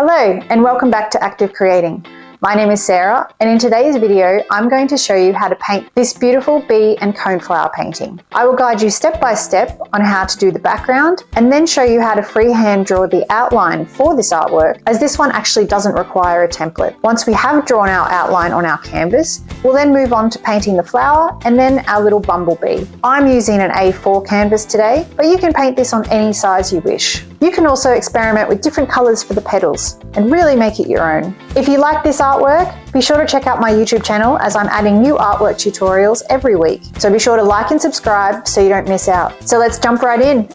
Hello and welcome back to Active Creating. My name is Sarah, and in today's video I'm going to show you how to paint this beautiful bee and coneflower painting. I will guide you step by step on how to do the background and then show you how to freehand draw the outline for this artwork, as this one actually doesn't require a template. Once we have drawn our outline on our canvas, we'll then move on to painting the flower and then our little bumblebee. I'm using an A4 canvas today, but you can paint this on any size you wish. You can also experiment with different colours for the petals and really make it your own. If you like this artwork, be sure to check out my YouTube channel, as I'm adding new artwork tutorials every week. So be sure to like and subscribe so you don't miss out. So let's jump right in.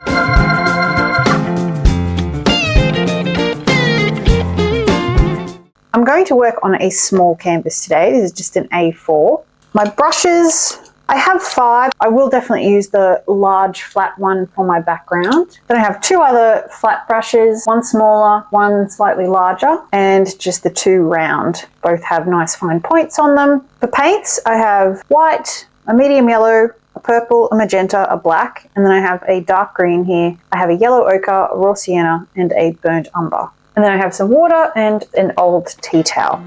I'm going to work on a small canvas today. This is just an A4. My brushes, I have 5. I will definitely use the large flat one for my background. Then I have 2 other flat brushes, one smaller, one slightly larger, and just the 2 round. Both have nice fine points on them. For paints, I have white, a medium yellow, a purple, a magenta, a black, and then I have a dark green here. I have a yellow ochre, a raw sienna, and a burnt umber. And then I have some water and an old tea towel.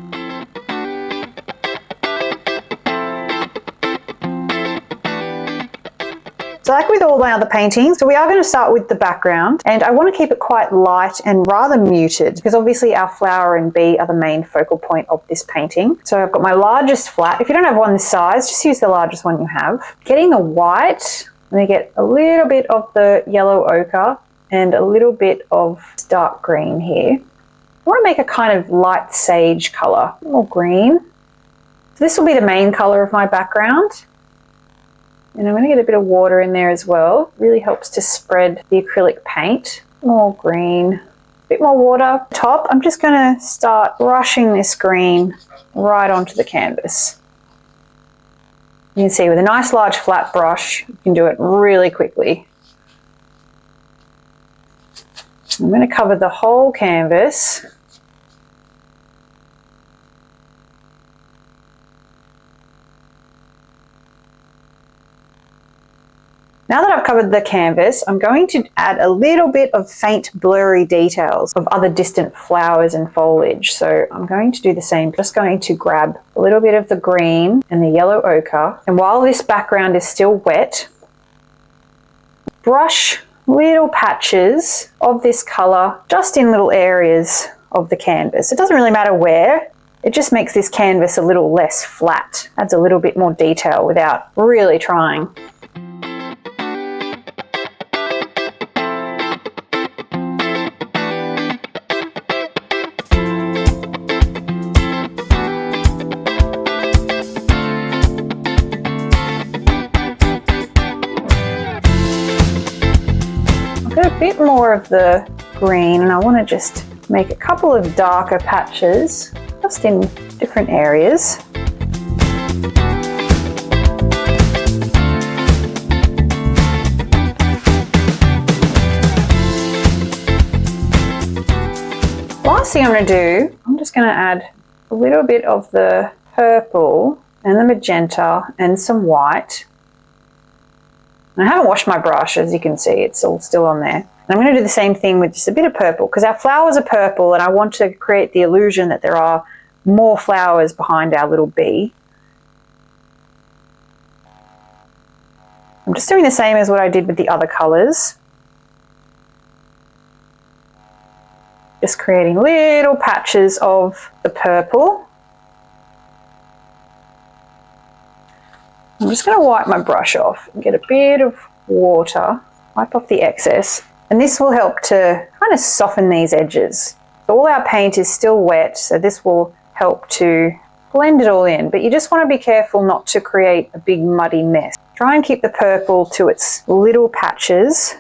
So like with all my other paintings, so we are going to start with the background, and I want to keep it quite light and rather muted because obviously our flower and bee are the main focal point of this painting. So I've got my largest flat. If you don't have one this size, just use the largest one you have. Getting the white, I'm going to get a little bit of the yellow ochre and a little bit of dark green here. I want to make a kind of light sage colour, or green. So this will be the main colour of my background. And I'm going to get a bit of water in there as well. Really helps to spread the acrylic paint. More green, a bit more water. Top, I'm just going to start brushing this green right onto the canvas. You can see with a nice large flat brush, you can do it really quickly. I'm going to cover the whole canvas. Now that I've covered the canvas, I'm going to add a little bit of faint blurry details of other distant flowers and foliage. So I'm going to do the same, just going to grab a little bit of the green and the yellow ochre. And while this background is still wet, brush little patches of this colour just in little areas of the canvas. It doesn't really matter where, it just makes this canvas a little less flat, adds a little bit more detail without really trying. A bit more of the green, and I want to just make a couple of darker patches just in different areas. Last thing I'm going to do, I'm just going to add a little bit of the purple and the magenta and some white. And I haven't washed my brush, as you can see, it's all still on there. And I'm going to do the same thing with just a bit of purple, because our flowers are purple and I want to create the illusion that there are more flowers behind our little bee. I'm just doing the same as what I did with the other colours. Just creating little patches of the purple. I'm just going to wipe my brush off and get a bit of water, wipe off the excess, and this will help to kind of soften these edges. So all our paint is still wet, so this will help to blend it all in, but you just want to be careful not to create a big muddy mess. Try and keep the purple to its little patches.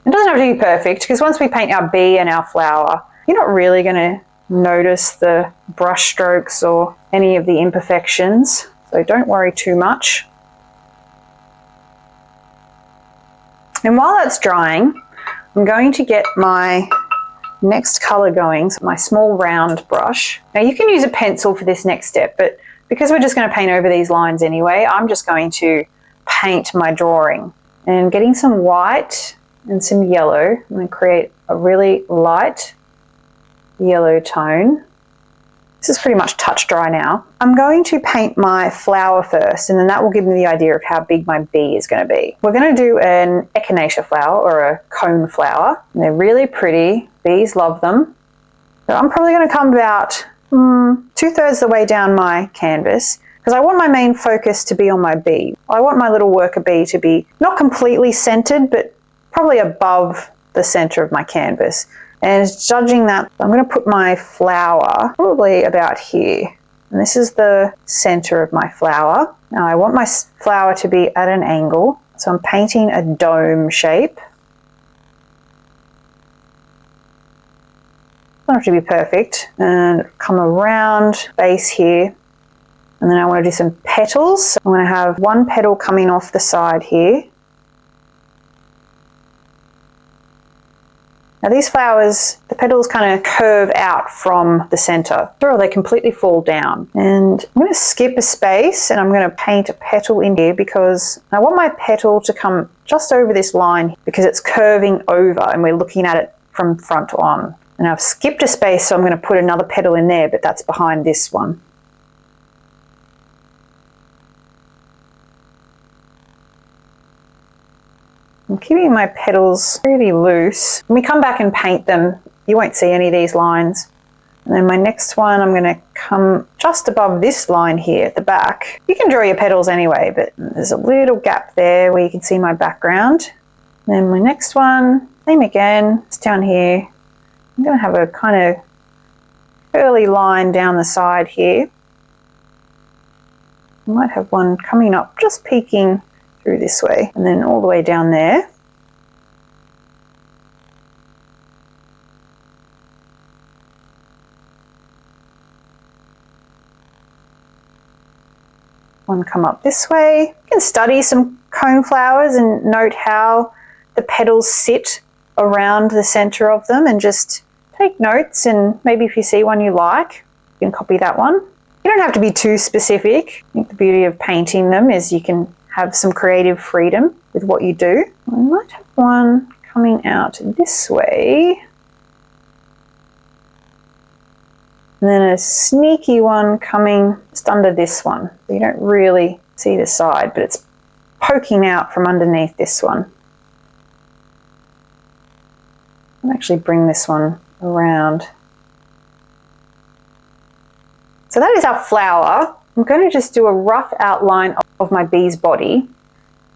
It doesn't have to be perfect, because once we paint our bee and our flower, you're not really going to notice the brush strokes or any of the imperfections, so don't worry too much. And while that's drying, I'm going to get my next colour going, so my small round brush. Now you can use a pencil for this next step, but because we're just going to paint over these lines anyway, I'm just going to paint my drawing. And getting some white and some yellow, I'm going to create a really light yellow tone. This is pretty much touch dry now. I'm going to paint my flower first, and then that will give me the idea of how big my bee is going to be. We're going to do an echinacea flower, or a cone flower. And they're really pretty. Bees love them. So I'm probably going to come about 2/3 of the way down my canvas, because I want my main focus to be on my bee. I want my little worker bee to be not completely centered, but probably above the center of my canvas. And judging that, I'm going to put my flower probably about here. And this is the center of my flower. Now I want my flower to be at an angle, so I'm painting a dome shape. Doesn't have to be perfect. And come around base here. And then I want to do some petals. I'm going to have one petal coming off the side here. Now these flowers, the petals kind of curve out from the center, or they completely fall down. And I'm going to skip a space and I'm going to paint a petal in here, because I want my petal to come just over this line, because it's curving over and we're looking at it from front on. And I've skipped a space, so I'm going to put another petal in there, but that's behind this one. I'm keeping my petals really loose. When we come back and paint them, you won't see any of these lines. And then my next one, I'm going to come just above this line here at the back. You can draw your petals anyway, but there's a little gap there where you can see my background. And then my next one, same again, it's down here. I'm going to have a kind of curly line down the side here. I might have one coming up, just peeking through this way, and then all the way down there. One come up this way. You can study some cone flowers and note how the petals sit around the center of them, and just take notes, and maybe if you see one you like, you can copy that one. You don't have to be too specific. I think the beauty of painting them is you can have some creative freedom with what you do. I might have one coming out this way. And then a sneaky one coming just under this one. So you don't really see the side, but it's poking out from underneath this one. I'll actually bring this one around. So that is our flower. I'm going to just do a rough outline of my bee's body.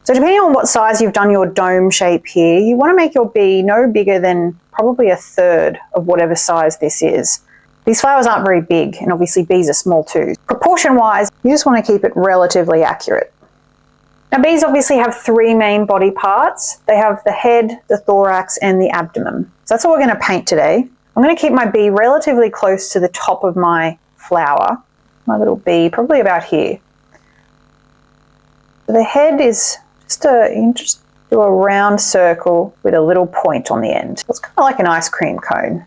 So depending on what size you've done your dome shape here, you want to make your bee no bigger than probably 1/3 of whatever size this is. These flowers aren't very big, and obviously bees are small too. Proportion wise, you just want to keep it relatively accurate. Now bees obviously have 3 main body parts. They have the head, the thorax, and the abdomen. So that's what we're going to paint today. I'm going to keep my bee relatively close to the top of my flower. My little bee, probably about here. So the head is you can just do a round circle with a little point on the end. So it's kind of like an ice cream cone.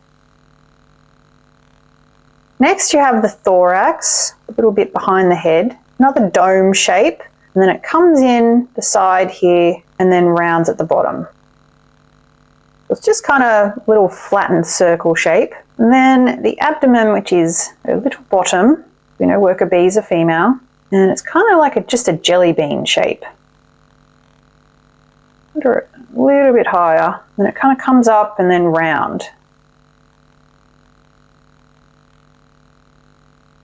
Next you have the thorax, a little bit behind the head, another dome shape, and then it comes in the side here and then rounds at the bottom. So it's just kind of a little flattened circle shape. And then the abdomen, which is a little bottom, you know, worker bees are female, and it's kind of like just a jelly bean shape. Under it a little bit higher, then it kind of comes up and then round.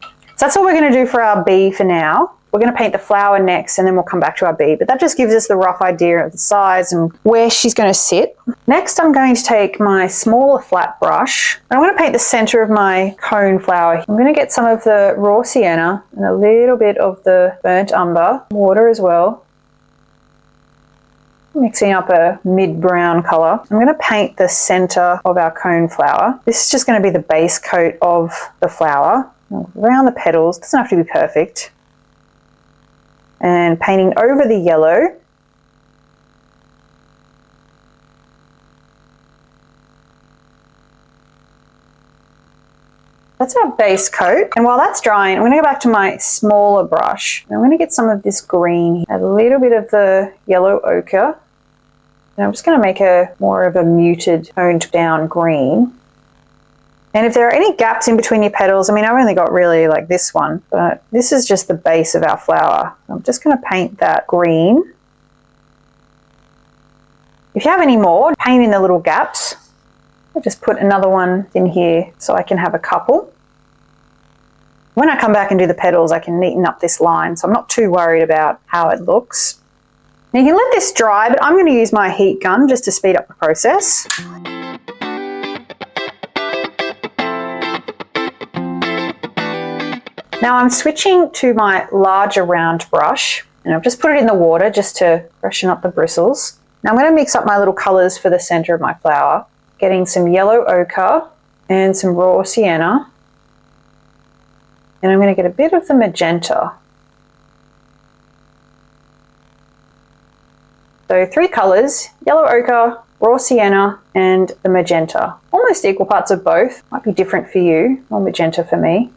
So that's what we're going to do for our bee for now. We're going to paint the flower next, and then we'll come back to our bee, but that just gives us the rough idea of the size and where she's going to sit. Next, I'm going to take my smaller flat brush, and I'm going to paint the center of my cone flower. I'm going to get some of the raw sienna and a little bit of the burnt umber, water as well, mixing up a mid-brown color. I'm going to paint the center of our cone flower. This is just going to be the base coat of the flower. Around the petals, doesn't have to be perfect. And painting over the yellow. That's our base coat. And while that's drying, I'm going to go back to my smaller brush. I'm going to get some of this green, a little bit of the yellow ochre. And I'm just going to make a more of a muted, toned down green. And if there are any gaps in between your petals, I mean, I've only got really like this one, but this is just the base of our flower. I'm just going to paint that green. If you have any more, paint in the little gaps. I'll just put another one in here so I can have a couple. When I come back and do the petals, I can neaten up this line, so I'm not too worried about how it looks. Now you can let this dry, but I'm going to use my heat gun just to speed up the process. Now I'm switching to my larger round brush, and I've just put it in the water just to freshen up the bristles. Now I'm going to mix up my little colours for the centre of my flower, getting some yellow ochre and some raw sienna. And I'm going to get a bit of the magenta. So 3 colours, yellow ochre, raw sienna and the magenta. Almost equal parts of both, might be different for you, more magenta for me.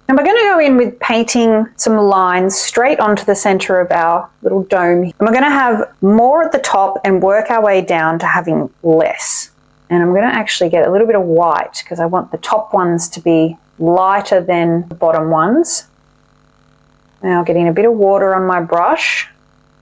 And we're going to go in with painting some lines straight onto the centre of our little dome. And we're going to have more at the top and work our way down to having less. And I'm going to actually get a little bit of white because I want the top ones to be lighter than the bottom ones. Now getting a bit of water on my brush.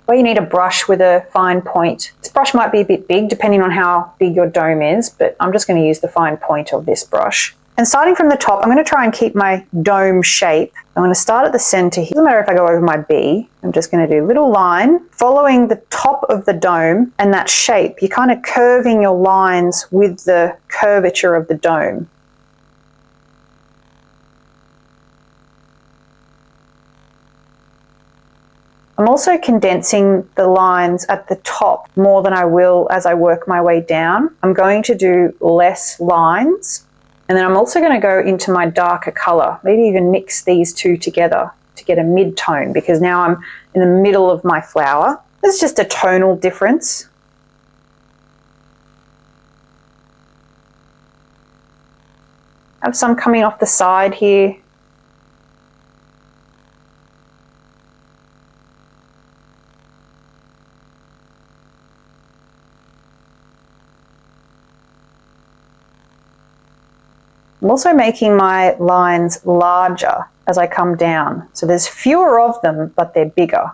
Well, you need a brush with a fine point. This brush might be a bit big depending on how big your dome is, but I'm just going to use the fine point of this brush. And starting from the top, I'm going to try and keep my dome shape. I'm going to start at the center here. Doesn't matter if I go over my B. I'm just going to do a little line following the top of the dome and that shape. You're kind of curving your lines with the curvature of the dome. I'm also condensing the lines at the top more than I will as I work my way down. I'm going to do less lines. And then I'm also going to go into my darker colour, maybe even mix these two together to get a mid-tone, because now I'm in the middle of my flower. There's just a tonal difference. I have some coming off the side here. I'm also making my lines larger as I come down. So there's fewer of them, but they're bigger.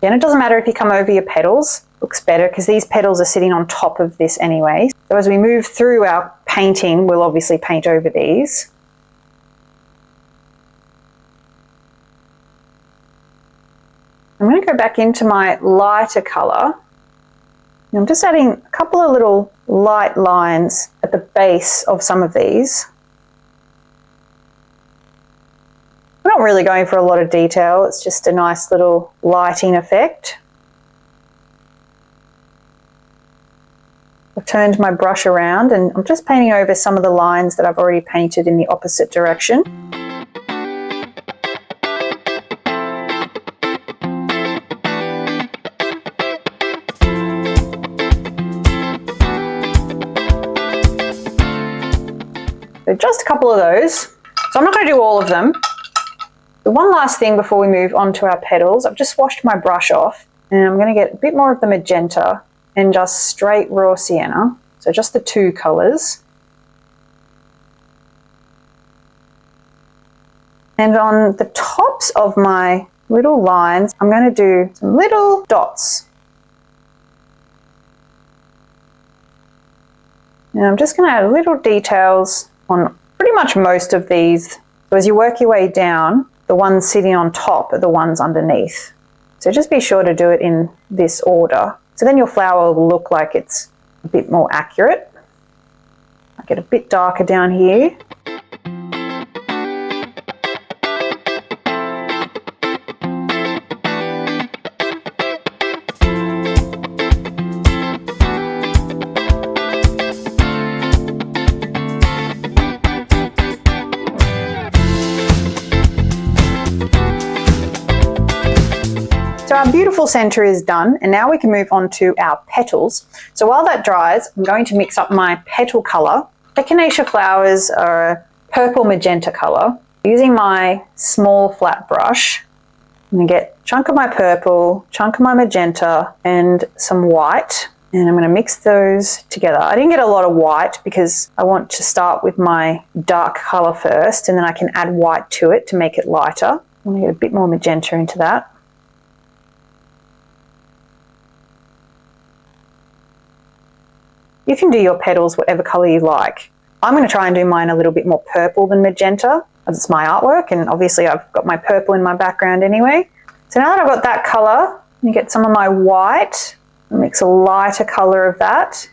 And it doesn't matter if you come over your petals, looks better because these petals are sitting on top of this anyway. So as we move through our painting, we'll obviously paint over these. I'm going to go back into my lighter colour. I'm just adding a couple of little light lines at the base of some of these. I'm not really going for a lot of detail, it's just a nice little lighting effect. I've turned my brush around and I'm just painting over some of the lines that I've already painted in the opposite direction. So just a couple of those. So I'm not going to do all of them. The one last thing before we move on to our petals, I've just washed my brush off and I'm going to get a bit more of the magenta and just straight raw sienna. So just the 2 colours. And on the tops of my little lines, I'm going to do some little dots. And I'm just going to add little details on pretty much most of these. So as you work your way down, the ones sitting on top are the ones underneath. So just be sure to do it in this order. So then your flower will look like it's a bit more accurate. I get a bit darker down here. So our beautiful centre is done, and now we can move on to our petals. So while that dries, I'm going to mix up my petal colour. Echinacea flowers are a purple magenta colour. Using my small flat brush, I'm going to get a chunk of my purple, chunk of my magenta, and some white. And I'm going to mix those together. I didn't get a lot of white because I want to start with my dark colour first, and then I can add white to it to make it lighter. I'm going to get a bit more magenta into that. You can do your petals whatever colour you like. I'm going to try and do mine a little bit more purple than magenta, as it's my artwork, and obviously I've got my purple in my background anyway. So now that I've got that colour, I'm going to get some of my white, and mix a lighter colour of that.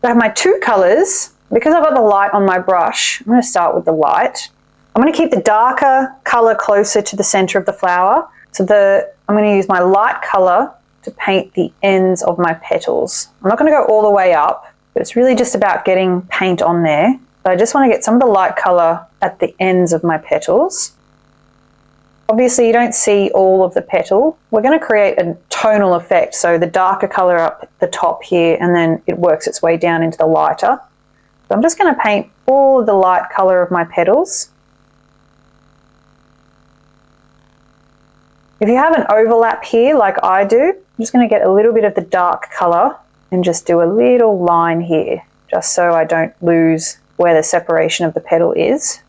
I have my two colours. Because I've got the light on my brush, I'm going to start with the light. I'm going to keep the darker colour closer to the centre of the flower. So I'm going to use my light colour to paint the ends of my petals. I'm not going to go all the way up, but it's really just about getting paint on there. But I just want to get some of the light colour at the ends of my petals. Obviously you don't see all of the petal. We're going to create a tonal effect, so the darker colour up at the top here, and then it works its way down into the lighter. So I'm just going to paint all of the light colour of my petals. If you have an overlap here like I do, I'm just going to get a little bit of the dark colour and just do a little line here, just so I don't lose where the separation of the petal is.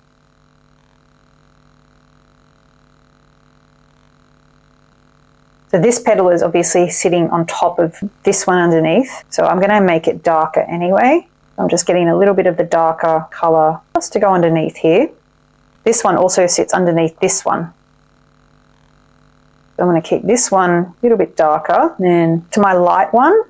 So this petal is obviously sitting on top of this one underneath, so I'm going to make it darker anyway. I'm just getting a little bit of the darker colour just to go underneath here. This one also sits underneath this one. I'm going to keep this one a little bit darker. Then to my light one,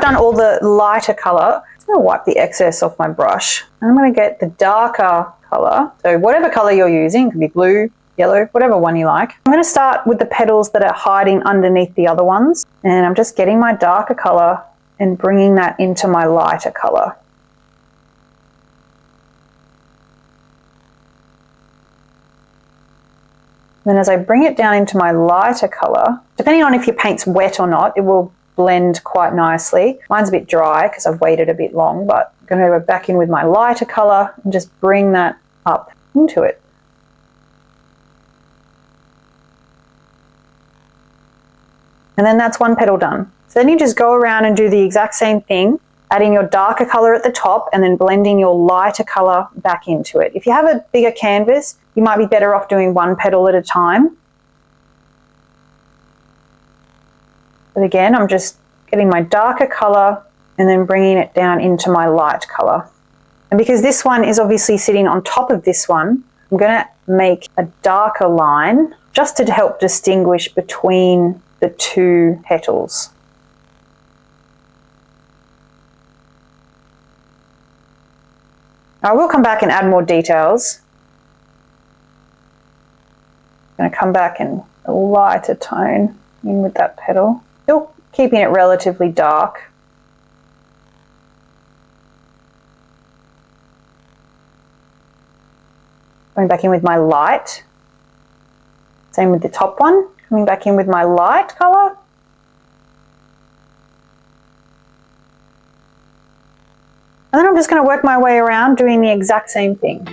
done all the lighter colour. I'm going to wipe the excess off my brush. And I'm going to get the darker colour. So whatever colour you're using, it could be blue, yellow, whatever one you like. I'm going to start with the petals that are hiding underneath the other ones. And I'm just getting my darker colour and bringing that into my lighter colour. Then as I bring it down into my lighter colour, depending on if your paint's wet or not, it will blend quite nicely. Mine's a bit dry because I've waited a bit long, but I'm going to go back in with my lighter colour and just bring that up into it. And then that's one petal done. So then you just go around and do the exact same thing, adding your darker colour at the top and then blending your lighter colour back into it. If you have a bigger canvas, you might be better off doing one petal at a time. But again, I'm just getting my darker colour and then bringing it down into my light colour. And because this one is obviously sitting on top of this one, I'm going to make a darker line just to help distinguish between the two petals. I will come back and add more details. I'm going to come back in a lighter tone in with that petal. Still keeping it relatively dark. Going back in with my light. Same with the top one. Coming back in with my light colour. And then I'm just going to work my way around doing the exact same thing.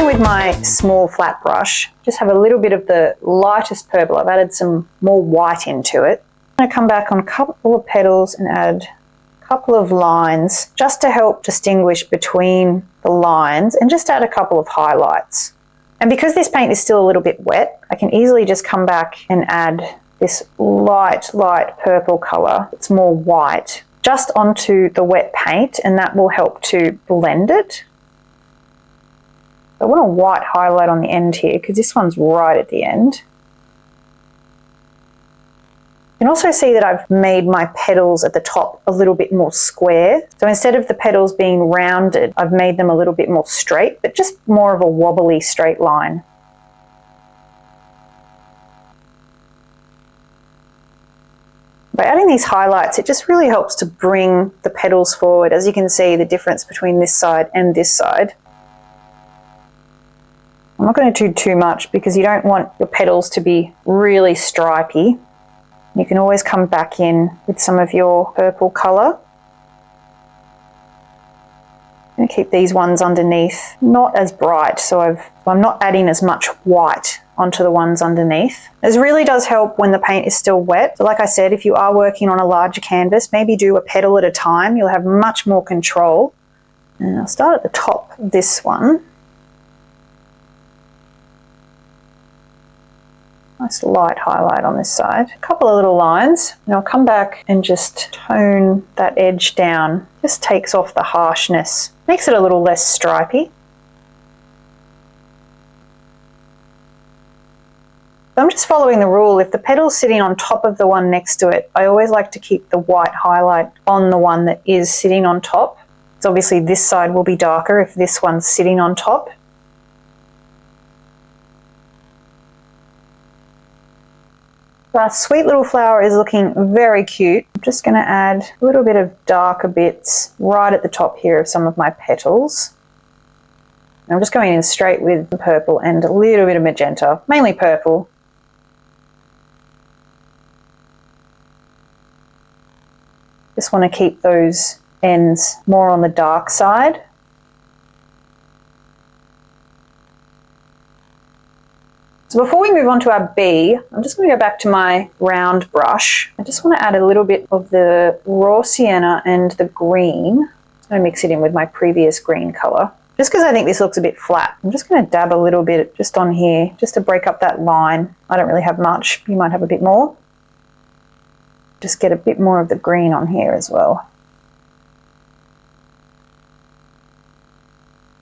in with my small flat brush, just have a little bit of the lightest purple. I've added some more white into it. I'm going to come back on a couple of petals and add a couple of lines just to help distinguish between the lines and just add a couple of highlights. And because this paint is still a little bit wet, I can easily just come back and add this light purple colour. It's more white just onto the wet paint, and that will help to blend it. I want a white highlight on the end here because this one's right at the end. You can also see that I've made my petals at the top a little bit more square. So instead of the petals being rounded, I've made them a little bit more straight, but just more of a wobbly straight line. By adding these highlights, it just really helps to bring the petals forward. As you can see, the difference between this side and this side. I'm not going to do too much because you don't want your petals to be really stripy. You can always come back in with some of your purple colour. I'm going to keep these ones underneath not as bright, so I'm not adding as much white onto the ones underneath. This really does help when the paint is still wet. So like I said, if you are working on a larger canvas, maybe do a petal at a time. You'll have much more control. And I'll start at the top of this one. Nice light highlight on this side. A couple of little lines. And I'll come back and just tone that edge down. Just takes off the harshness. Makes it a little less stripy. I'm just following the rule. If the petal's sitting on top of the one next to it, I always like to keep the white highlight on the one that is sitting on top. So obviously this side will be darker if this one's sitting on top. Our sweet little flower is looking very cute. I'm just going to add a little bit of darker bits right at the top here of some of my petals. I'm just going in straight with the purple and a little bit of magenta, mainly purple. Just want to keep those ends more on the dark side. So before we move on to our bee, I'm just going to go back to my round brush. I just want to add a little bit of the raw sienna and the green. I'm going to mix it in with my previous green colour. Just because I think this looks a bit flat, I'm just going to dab a little bit just on here, just to break up that line. I don't really have much. You might have a bit more. Just get a bit more of the green on here as well.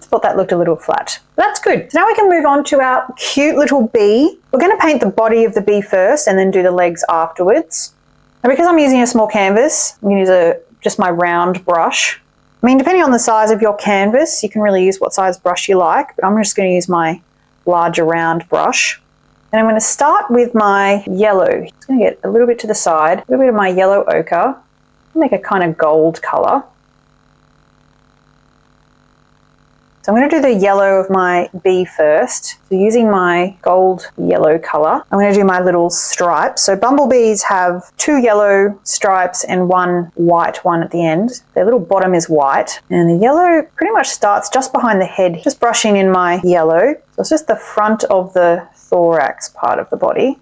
Thought that looked a little flat. That's good. So now we can move on to our cute little bee. We're going to paint the body of the bee first and then do the legs afterwards. And because I'm using a small canvas, I'm going to use just my round brush. I mean, depending on the size of your canvas, you can really use what size brush you like, but I'm just going to use my larger round brush. And I'm going to start with my yellow. Just going to get a little bit to the side, a little bit of my yellow ochre, make a kind of gold colour. So I'm going to do the yellow of my bee first. So using my gold yellow colour, I'm going to do my little stripes. So bumblebees have 2 yellow stripes and 1 white one at the end. Their little bottom is white. And the yellow pretty much starts just behind the head, just brushing in my yellow. So it's just the front of the thorax part of the body.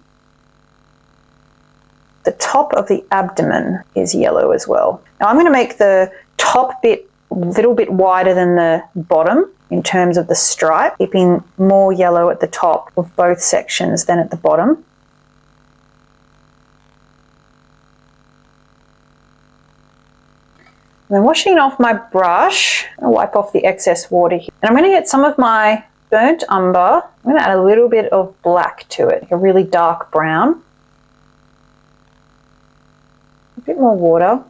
The top of the abdomen is yellow as well. Now I'm going to make the top bit a little bit wider than the bottom in terms of the stripe, keeping more yellow at the top of both sections than at the bottom. And then washing off my brush, I'll wipe off the excess water here. And I'm going to get some of my burnt umber. I'm going to add a little bit of black to it, like a really dark brown. A bit more water.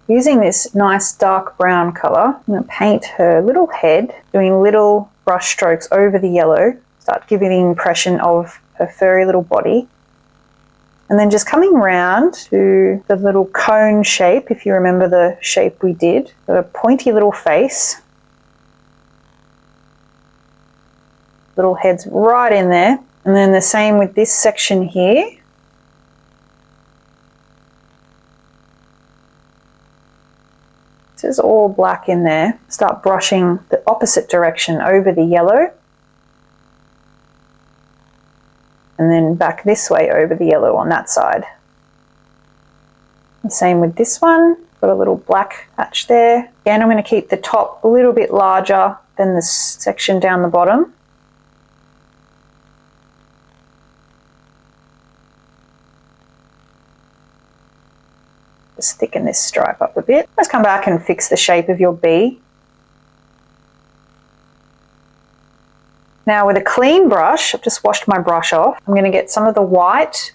Using this nice dark brown colour, I'm going to paint her little head, doing little brush strokes over the yellow, start giving the impression of her furry little body. And then just coming round to the little cone shape, if you remember the shape we did, got a pointy little face. Little head's right in there. And then the same with this section here. This is all black in there. Start brushing the opposite direction over the yellow. And then back this way over the yellow on that side. The same with this one. Got a little black patch there. Again, I'm going to keep the top a little bit larger than this section down the bottom. Just thicken this stripe up a bit. Let's come back and fix the shape of your bee. Now with a clean brush, I've just washed my brush off, I'm going to get some of the white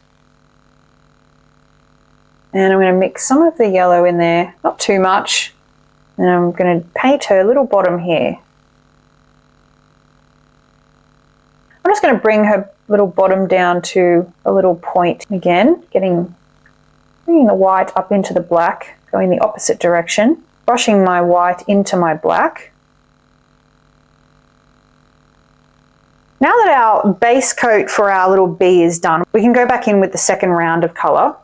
and I'm going to mix some of the yellow in there, not too much, and I'm going to paint her little bottom here. I'm just going to bring her little bottom down to a little point again, bringing the white up into the black, going the opposite direction, brushing my white into my black. Now that our base coat for our little bee is done, we can go back in with the second round of colour.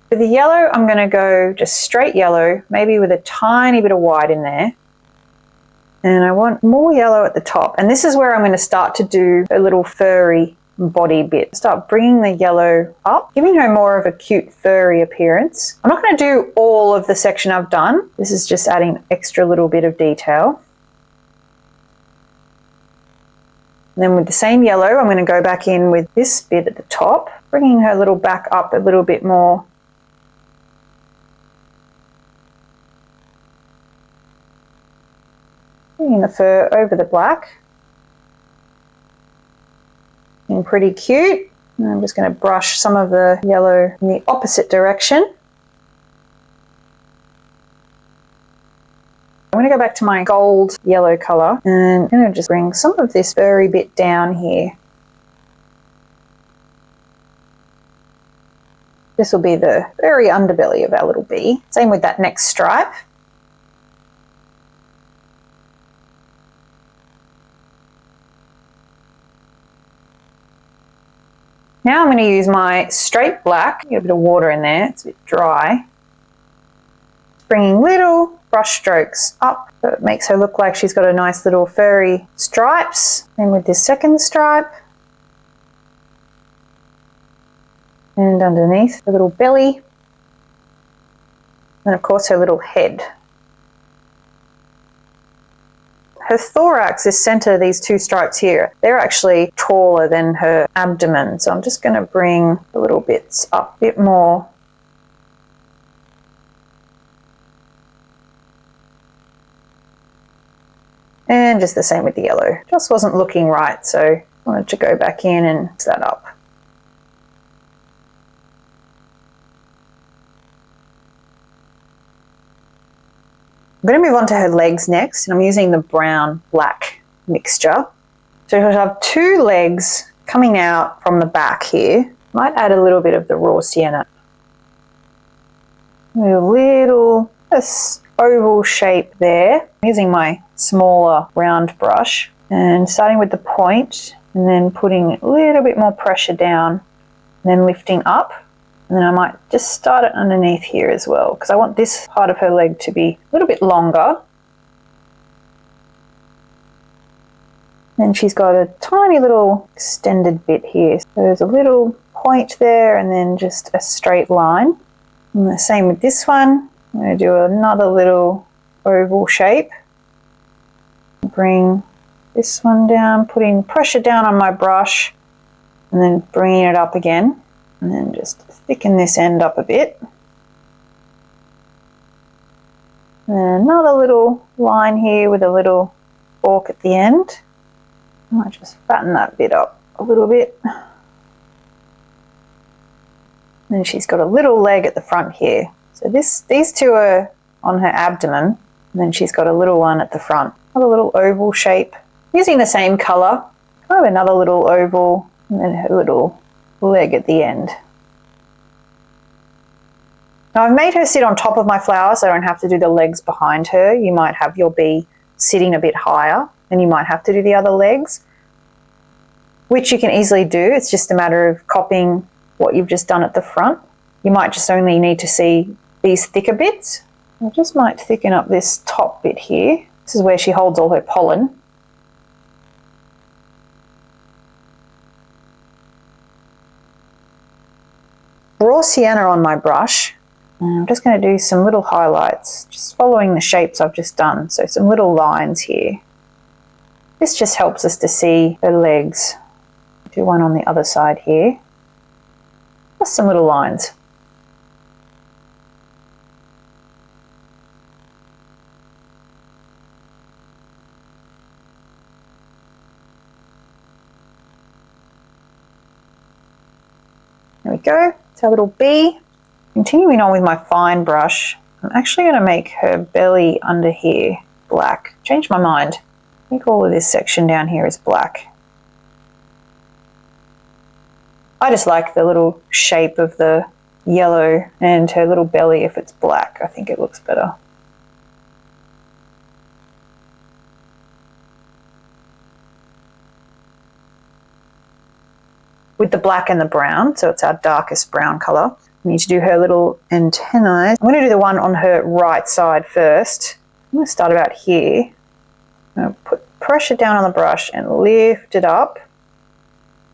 For the yellow, I'm going to go just straight yellow, maybe with a tiny bit of white in there. And I want more yellow at the top. And this is where I'm going to start to do a little furry body bit. Start bringing the yellow up, giving her more of a cute furry appearance. I'm not going to do all of the section I've done. This is just adding an extra little bit of detail. And then with the same yellow, I'm going to go back in with this bit at the top, bringing her little back up a little bit more. Bringing the fur over the black. And pretty cute. And I'm just going to brush some of the yellow in the opposite direction. I'm going to go back to my gold yellow colour and I'm going to just bring some of this furry bit down here. This will be the very underbelly of our little bee. Same with that next stripe. Now I'm going to use my straight black, get a bit of water in there, it's a bit dry. Bringing little brush strokes up so it makes her look like she's got a nice little furry stripes. And with this second stripe. And underneath the little belly. And of course her little head. Her thorax is centre, these two stripes here. They're actually taller than her abdomen. So I'm just going to bring the little bits up a bit more. And just the same with the yellow. Just wasn't looking right, so I wanted to go back in and mix that up. I'm going to move on to her legs next, and I'm using the brown-black mixture. So I have two legs coming out from the back here. Might add a little bit of the raw sienna. A little oval shape there. I'm using my smaller round brush and starting with the point and then putting a little bit more pressure down and then lifting up. And then I might just start it underneath here as well because I want this part of her leg to be a little bit longer. And she's got a tiny little extended bit here. So there's a little point there and then just a straight line. And the same with this one. I'm going to do another little oval shape. Bring this one down, putting pressure down on my brush and then bringing it up again. And then just thicken this end up a bit. And then another little line here with a little fork at the end. I might just fatten that bit up a little bit. Then she's got a little leg at the front here. So these two are on her abdomen, and then she's got a little one at the front. Another little oval shape. Using the same colour, kind of another little oval, and then her little leg at the end. Now I've made her sit on top of my flower so I don't have to do the legs behind her. You might have your bee sitting a bit higher and you might have to do the other legs, which you can easily do. It's just a matter of copying what you've just done at the front. You might just only need to see these thicker bits I just might thicken up this top bit here. This is where she holds all her pollen. Raw sienna on my brush. And I'm just going to do some little highlights, just following the shapes I've just done. So some little lines here. This just helps us to see her legs. Do one on the other side here. Just some little lines. There we go. It's our little bee. Continuing on with my fine brush, I'm actually going to make her belly under here black. Change my mind. I think all of this section down here is black. I just like the little shape of the yellow and her little belly if it's black. I think it looks better. With the black and the brown, so it's our darkest brown colour. We need to do her little antennae. I'm going to do the one on her right side first. I'm going to start about here. I'm going to put pressure down on the brush and lift it up,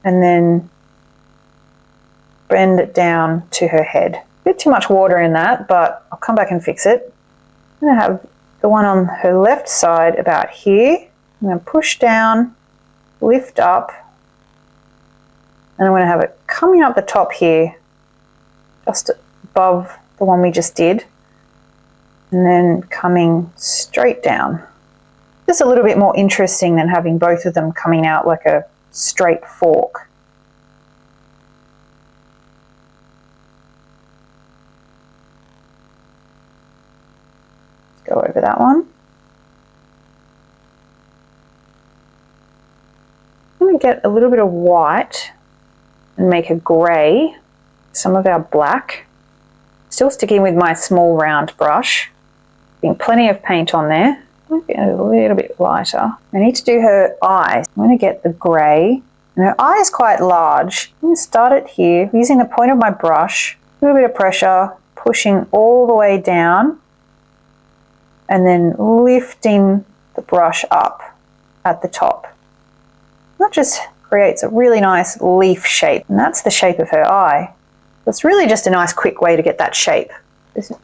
and then bend it down to her head. A bit too much water in that, but I'll come back and fix it. I'm going to have the one on her left side about here. I'm going to push down, lift up, and I'm going to have it coming up the top here, just above the one we just did, and then coming straight down. Just a little bit more interesting than having both of them coming out like a straight fork. Let's go over that one. I'm going to get a little bit of white and make a grey, some of our black. Still sticking with my small round brush. Getting plenty of paint on there. I'm going to get a little bit lighter. I need to do her eyes. I'm going to get the grey. And her eye is quite large. I'm going to start it here using the point of my brush. A little bit of pressure, pushing all the way down, and then lifting the brush up at the top. That just creates a really nice leaf shape, and that's the shape of her eye. It's really just a nice quick way to get that shape.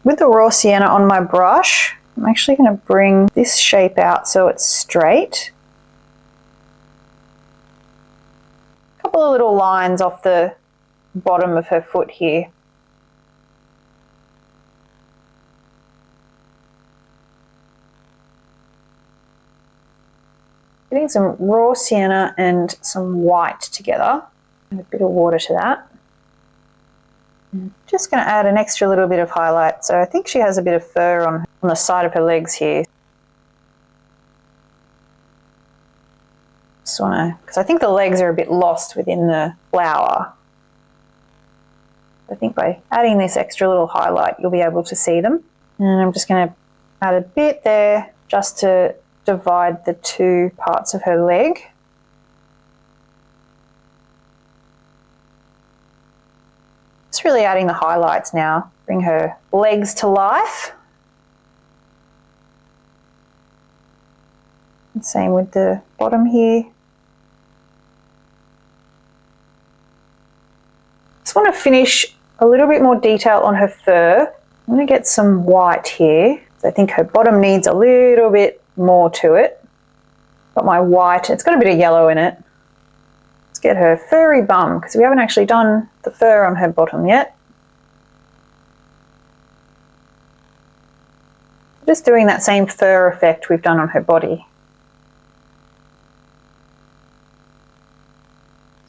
With the raw sienna on my brush, I'm actually going to bring this shape out so it's straight. A couple of little lines off the bottom of her foot here. Getting some raw sienna and some white together, and a bit of water to that. I'm just going to add an extra little bit of highlight. So I think she has a bit of fur on the side of her legs here. Just want to, because I think the legs are a bit lost within the flower. I think by adding this extra little highlight, you'll be able to see them. And I'm just going to add a bit there just to divide the two parts of her leg. Just really adding the highlights now. Bring her legs to life. And same with the bottom here. Just want to finish a little bit more detail on her fur. I'm going to get some white here. So I think her bottom needs a little bit more to it. Got my white, it's got a bit of yellow in it. Let's get her furry bum, because we haven't actually done the fur on her bottom yet. Just doing that same fur effect we've done on her body.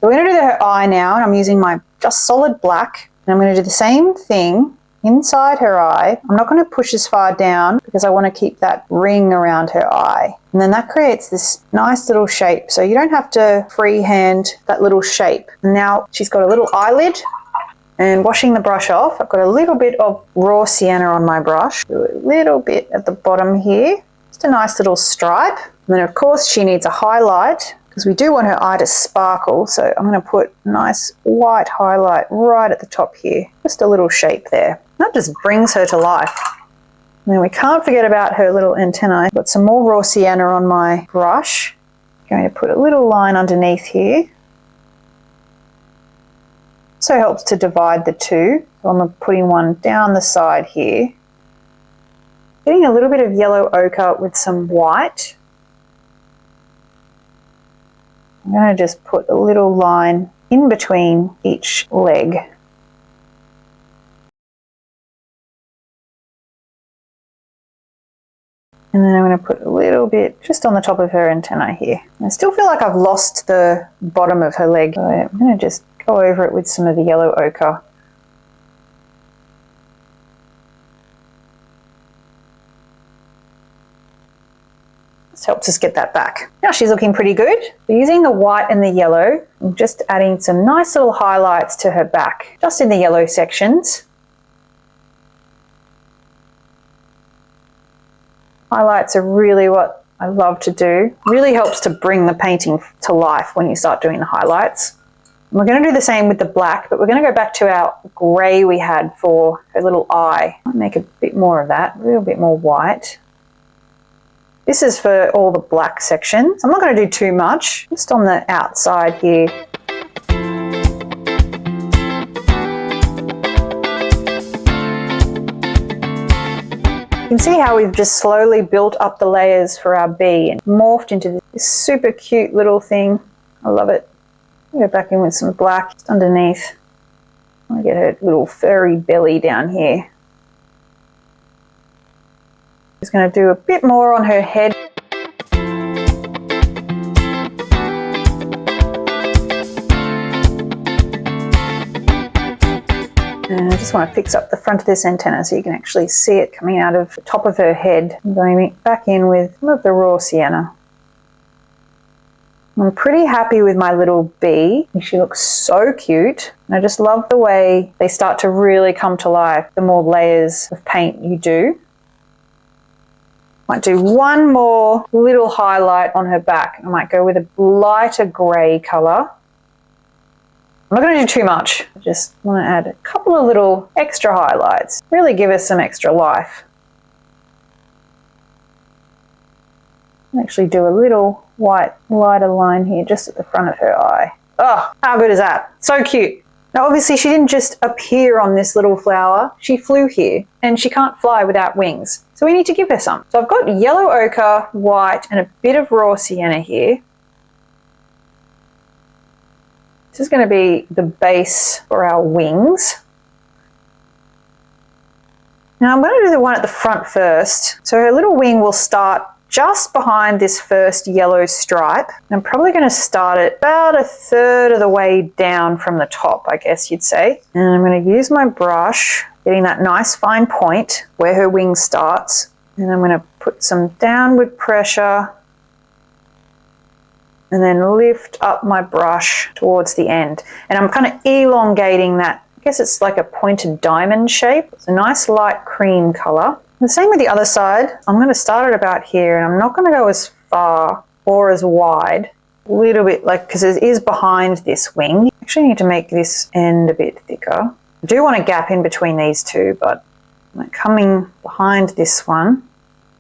So we're going to do her eye now, and I'm using my just solid black, and I'm going to do the same thing inside her eye. I'm not going to push as far down because I want to keep that ring around her eye. And then that creates this nice little shape. So you don't have to freehand that little shape. And now she's got a little eyelid, and washing the brush off, I've got a little bit of raw sienna on my brush. Do a little bit at the bottom here. Just a nice little stripe. And then of course she needs a highlight because we do want her eye to sparkle. So I'm going to put a nice white highlight right at the top here. Just a little shape there. That just brings her to life. Now we can't forget about her little antennae. I've got some more raw sienna on my brush. I'm going to put a little line underneath here. Also helps to divide the two. So I'm putting one down the side here. Getting a little bit of yellow ochre with some white. I'm going to just put a little line in between each leg. And then I'm going to put a little bit just on the top of her antennae here. I still feel like I've lost the bottom of her leg. So I'm going to just go over it with some of the yellow ochre. This helps us get that back. Now she's looking pretty good. So using the white and the yellow, I'm just adding some nice little highlights to her back, just in the yellow sections. Highlights are really what I love to do. Really helps to bring the painting to life when you start doing the highlights. And we're going to do the same with the black, but we're going to go back to our grey we had for her little eye. I'll make a bit more of that, a little bit more white. This is for all the black sections. I'm not going to do too much, just on the outside here. You can see how we've just slowly built up the layers for our bee and morphed into this super cute little thing. I love it. Go back in with some black just underneath. I get her little furry belly down here. Just going to do a bit more on her head. And I just want to fix up the front of this antenna so you can actually see it coming out of the top of her head. I'm going back in with some of the raw sienna. I'm pretty happy with my little bee. She looks so cute. And I just love the way they start to really come to life the more layers of paint you do. Might do one more little highlight on her back. I might go with a lighter grey colour. I'm not going to do too much. I just want to add a couple of little extra highlights. Really give us some extra life. I'll actually do a little white lighter line here just at the front of her eye. Oh, how good is that? So cute. Now obviously she didn't just appear on this little flower, she flew here and she can't fly without wings. So we need to give her some. So I've got yellow ochre, white and a bit of raw sienna here. This is going to be the base for our wings. Now I'm going to do the one at the front first. So her little wing will start just behind this first yellow stripe. I'm probably going to start it about 1/3 of the way down from the top, I guess you'd say. And I'm going to use my brush, getting that nice fine point where her wing starts. And I'm going to put some downward pressure and then lift up my brush towards the end. And I'm kind of elongating that. I guess it's like a pointed diamond shape. It's a nice light cream color. The same with the other side. I'm going to start it about here and I'm not going to go as far or as wide. A little bit like, because it is behind this wing. I actually need to make this end a bit thicker. I do want a gap in between these two, but I'm coming behind this one.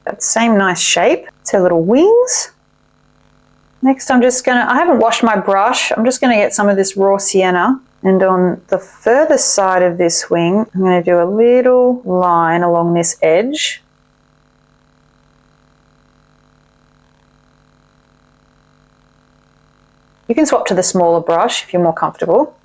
That same nice shape. It's her little wings. Next I'm just going to, I haven't washed my brush. I'm just going to get some of this raw sienna. And on the further side of this wing, I'm going to do a little line along this edge. You can swap to the smaller brush if you're more comfortable.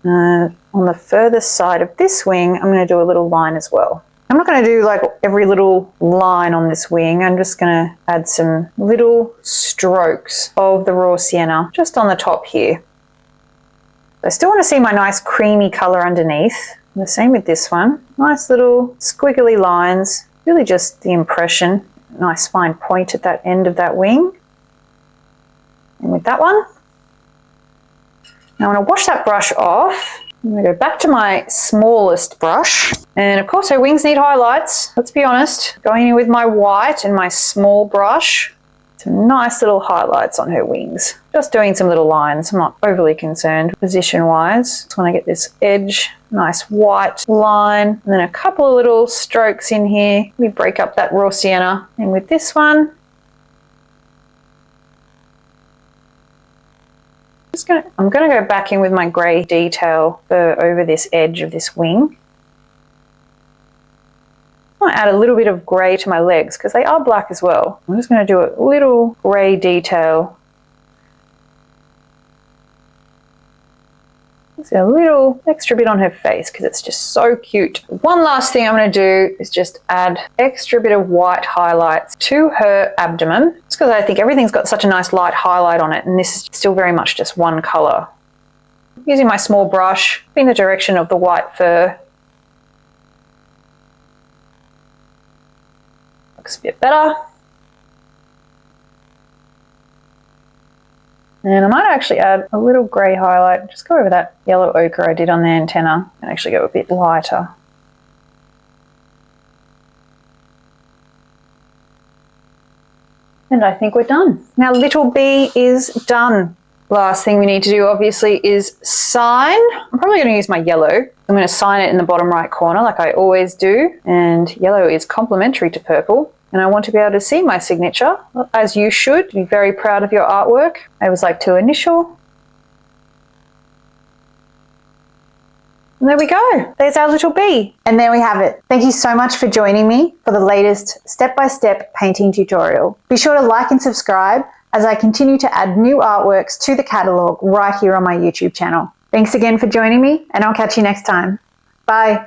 On the further side of this wing, I'm going to do a little line as well. I'm not going to do like every little line on this wing. I'm just going to add some little strokes of the raw sienna just on the top here. I still want to see my nice creamy color underneath. And the same with this one. Nice little squiggly lines, really just the impression. Nice fine point at that end of that wing. And with that one. Now I'm going to wash that brush off. I'm going to go back to my smallest brush. And of course her wings need highlights, let's be honest. Going in with my white and my small brush some nice little highlights on her wings. Just doing some little lines. I'm not overly concerned position-wise. Just want to get this edge, nice white line, and then a couple of little strokes in here. We break up that raw sienna. And with this one, I'm going to go back in with my grey detail over this edge of this wing. I might add a little bit of grey to my legs because they are black as well. I'm just going to do a little grey detail. See a little extra bit on her face because it's just so cute. One last thing I'm going to do is just add extra bit of white highlights to her abdomen. Just because I think everything's got such a nice light highlight on it, and this is still very much just one colour. Using my small brush in the direction of the white fur. Looks a bit better. And I might actually add a little grey highlight, just go over that yellow ochre I did on the antenna and actually go a bit lighter. And I think we're done. Now little bee is done. Last thing we need to do obviously is sign. I'm probably going to use my yellow. I'm going to sign it in the bottom right corner like I always do. And yellow is complementary to purple. And I want to be able to see my signature, as you should. Be very proud of your artwork. I always like to initial. And there we go. There's our little bee. And there we have it. Thank you so much for joining me for the latest step-by-step painting tutorial. Be sure to like and subscribe as I continue to add new artworks to the catalogue right here on my YouTube channel. Thanks again for joining me, and I'll catch you next time. Bye.